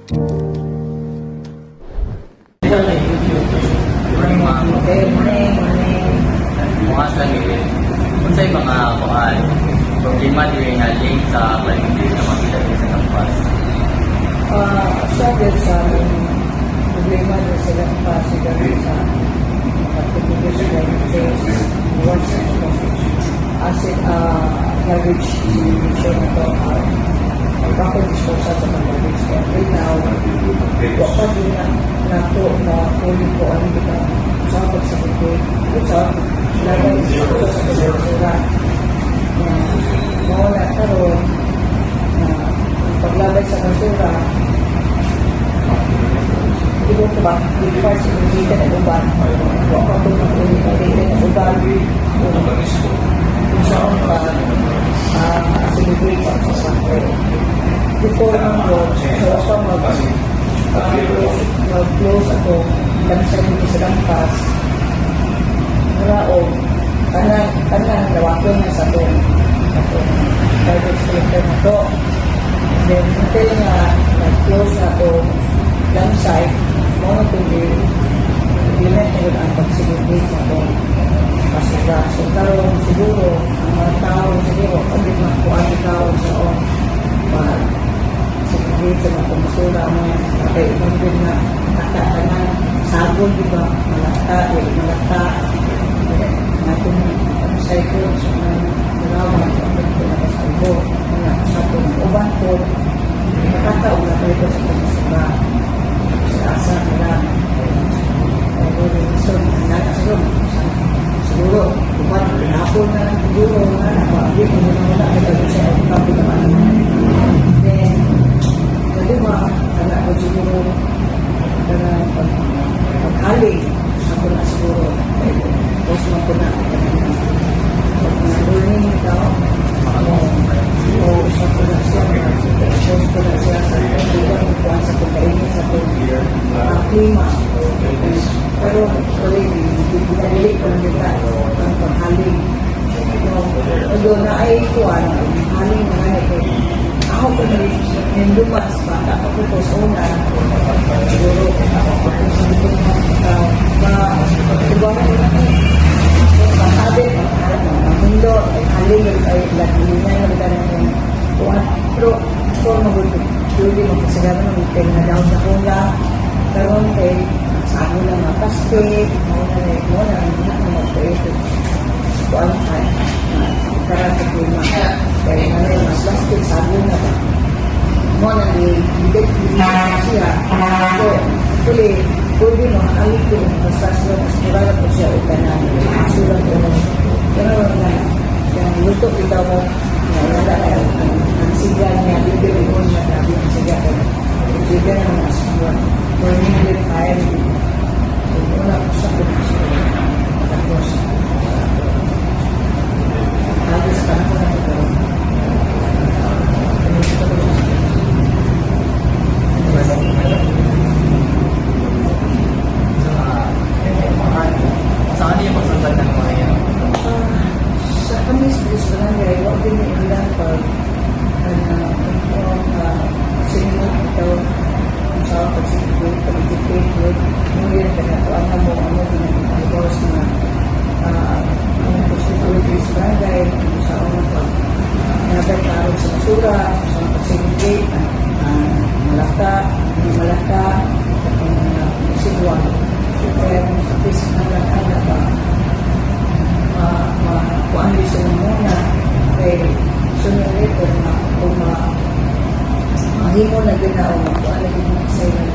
Bukas lagi kung sa mga kuhaan, problema din nga link sa paligid na makita din sa campus. Sabi sa amin, problema din sila pasigarin sa pagpapagod sila yung things, once as in garbage situation na ito, proper disposal sa mga garbage. Right now, wakad din na po na fully po ang kita sa pagsakit sa lagay sa basura na mawala karoon na paglabay sa basura ibo ko ba yung parts yung dito na uban wakad po na ulit na dito na uban kung saan pa celebrate sa sacre before ng Lord so ako mag-close ako kami sa mga sa lampas mula o kanang nawakil na sa ito private collector na ito then until nga nag-close na ito lampsite mo na ito implement na yun ang pag-celebrate na ito kasura so karoon siguro ang mga tao siguro pagit magkuhan yung tao sa celebrate sa mga kumasura mo kaya ibang din na nakakanan sabon diba malata natin cycle sa mga narawan sa mga pinakasalbo mga sabon uban po nakakaula pa ito sa pagkasaba sa asa nila siguro uban hapon na siguro na napagin mo na ay gawin sa kapi naman then diba anak ko siguro na paghaling ako na siguro tapos mo ko na pag na-learning ikaw o isa ko na siya tapos ko na siya sa kaibigan kuhaan sa pagkainin sa klima pero pinadili ko lang dita ang paghaling although na ay kuhaan haling na nga ako ko na yung lumas baka ako po sa una siguro ako po sa pagkibahan ko na masabi mundo haling ay lakilingan na magdala ng kuhan pero for mabuti hindi magkasagano ng weekend na daw sa kuna karoon kay sa ano lang mga plastic mo na mag-create kuhan ay karang klima kaya na yung mga plastic sabon na ba mo na bibig siya so actually pwede mo alik ko yung pasasyon as murala po siya o kanan sulat ko mo pero na yung luto ikaw mo na wala na ang sigal niya bibig mo niya sabi ang sigal ko sigal na mga sulat for me fire so wala po siya po tapos halos ka na po na ito Saan niyo magsundan ng mga yan? Sa kami sa barangay, huwag din yung ilan pag sinunod ito sa pag-sinunod, pag-dictate, hindi rin pinatuan na mo pinag-alibos na ang pag-sinunod sa barangay, sa unang pag-nabay sa basura, sa pag-sinunod, malaka, hindi malaka, at sigwang. Kaya kung sa pisis na lang ba, kuhaan din sila muna, kaya sunod ito na kung mahimo na ginaw, kuhaan na din sa ilang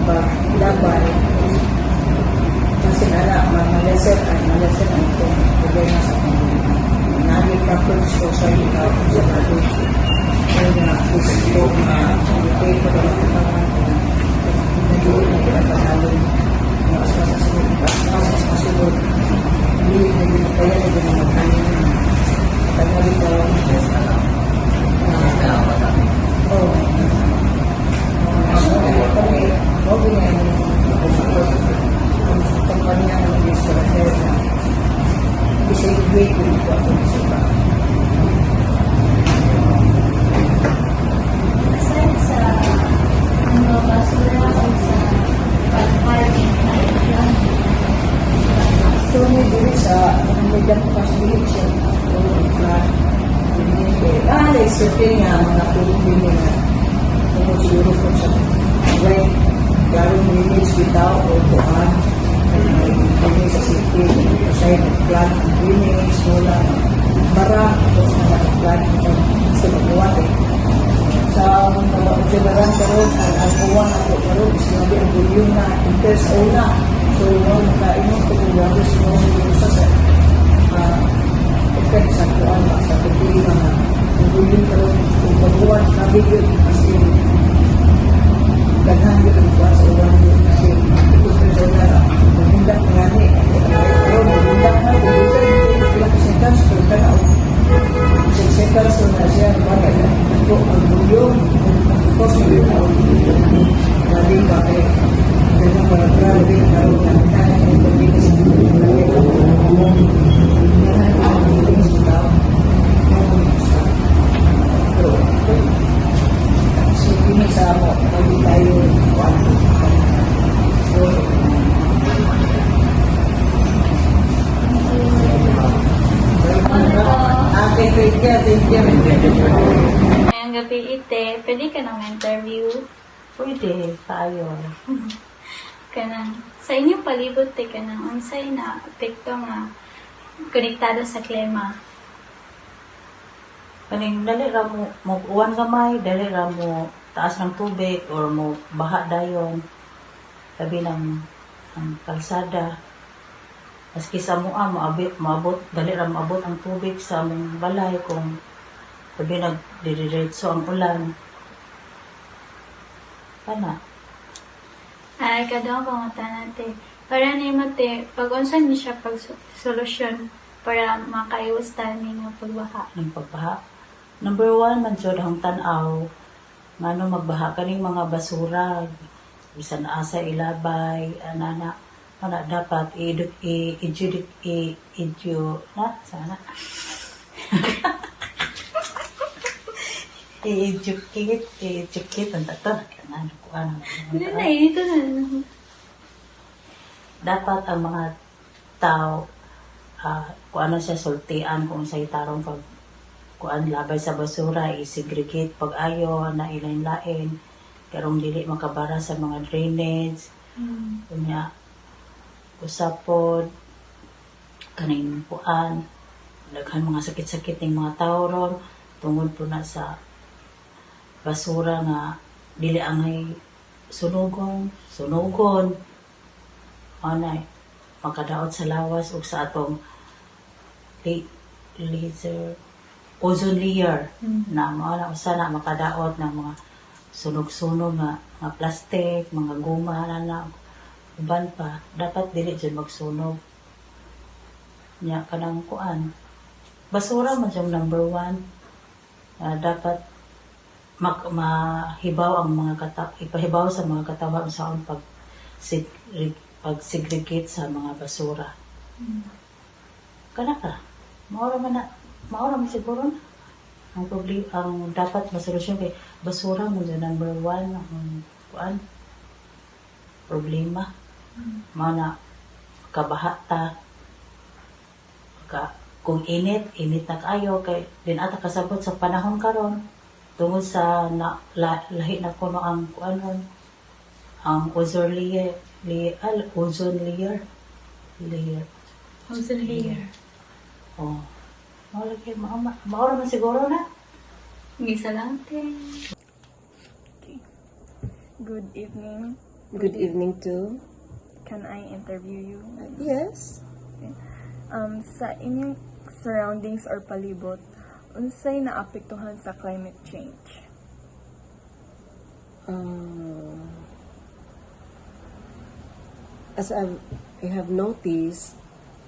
paglabay. Kasi malaser ang itong problema sa pamilya. Naging properties ko sa ikaw, sa natin. Kaya na gusto na pag-ipay ko na magkakaman ko na nag-iwin na pinapanalim mas masunod hindi na kaya na ginamakanin kaya dito kami huwag niya ang kampanya ng gusto na i-celebrate ko ito ako sa iba certain nga mga tulong din nga kung siguro po sa right garong lineage bitaw o kuhan lineage sa city kasi nag-plan ang lineage mula barang tapos na nag-plan sa magbuhat sa mga observaran karon ang kuwan ako karon sinabi ang bulyon na interest una so makaingon ko kung grabe sa effect sa kuwan sa pagpili mga bulyon karon kung magbuhat nabi yun kasi daghan yun ang kuwan sa uwan yun kasi ito sa magundak nga ni pero magundak na ilang seconds pero tanaw 6 seconds so na siya bagay na ito ang bulyon tapos yun ang galing ba kay ganun para grabe ang karoon na kaya ang pagpili sa ini sama bagi tayo so thank you Ngayong gabi ite, pwede ka nang interview. pwede tayo Sa inyong palibot te ka nang unsay na apekto nga konektado sa klima. Kaning dali ra mo mag-uwan gamay, dali ra mo taas ng tubig or mo baha dayon tabi ng ang kalsada. Maski sa mua maabot dali ra maabot ang tubig sa among balay kung tabi nagdidiretso ang ulan. Kana. Ay, kadang pangutan natin. Para nimo te, pag-unsan ni siya pag-solusyon para makaiwas timing ng pagbaha. Ng pagbaha. Number 1, man jud ang tan-aw ngano magbaha kaning mga basura bisan asa ilabay ana dapat sana i-educate ang tato ano ko ano Hindi na, ito na. dapat ang mga tao kung ano siya sultian kung sa itarong pag kuan labay sa basura i-segregate pag ayo na ilain-lain karong dili makabara sa mga drainage kunya usapod kaning puan daghan mga sakit-sakit ng mga tao ron tungod po na sa basura nga dili angay sunugon anay makadaot sa lawas ug sa atong laser ozone layer na mga usa na makadaot ng mga sunog-sunog nga plastic, mga guma na uban pa dapat dili jud magsunog nya kanang kuan basura man jud number 1 dapat mahibaw ang mga ipahibaw sa mga katawan sa pag-segregate sa mga basura kana ka maura man siguro na ang problema ang dapat masolusyon kay basura mo dyan number 1 ang kuan problema mana kabahata kung init na kayo kay din ata kasabot sa panahon karon tungod sa lahi na kuno ang kuanon ang ozone layer Ozone layer. oh maura man siguro na Isa lang te. Good evening. Good evening too. Can I interview you? Yes. Sa inyong surroundings or palibot, unsay naapektuhan sa climate change? As I have noticed,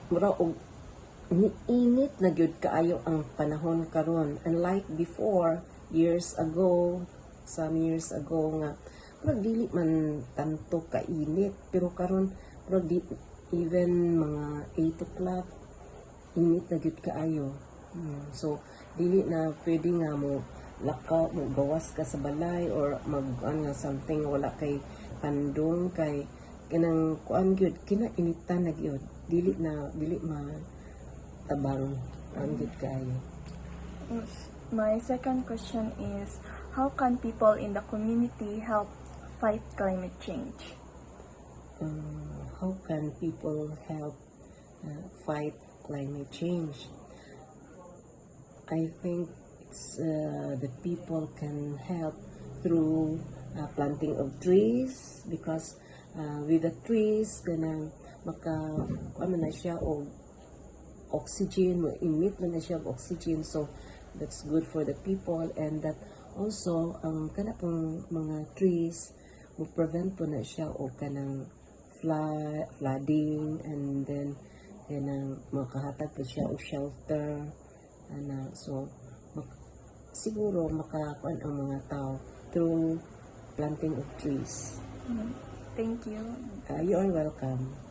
mura og niinit na gyud kaayo ang panahon karon, unlike before years ago, some years ago nga murag dili man tanto kainit pero karon murag even mga 8 o'clock init na gyud kaayo. So dili na pwede nga mo lakaw mo gawas ka sa balay or nga something wala kay pandong kay kanang kuan gyud kinainitan na gyud dili ma tabang ang gyud kayo. My second question is, how can people in the community help fight climate change? How can people help fight climate change? I think it's the people can help through planting of trees, because with the trees gonna ano na siya og oxygen, emit na siya of oxygen, so that's good for the people. And that also ang kana pong mga trees mo prevent po na siya o kanang flooding, and then kanang makahatag po siya og shelter so siguro makakuan ang mga tao through planting of trees. Thank you. You are welcome.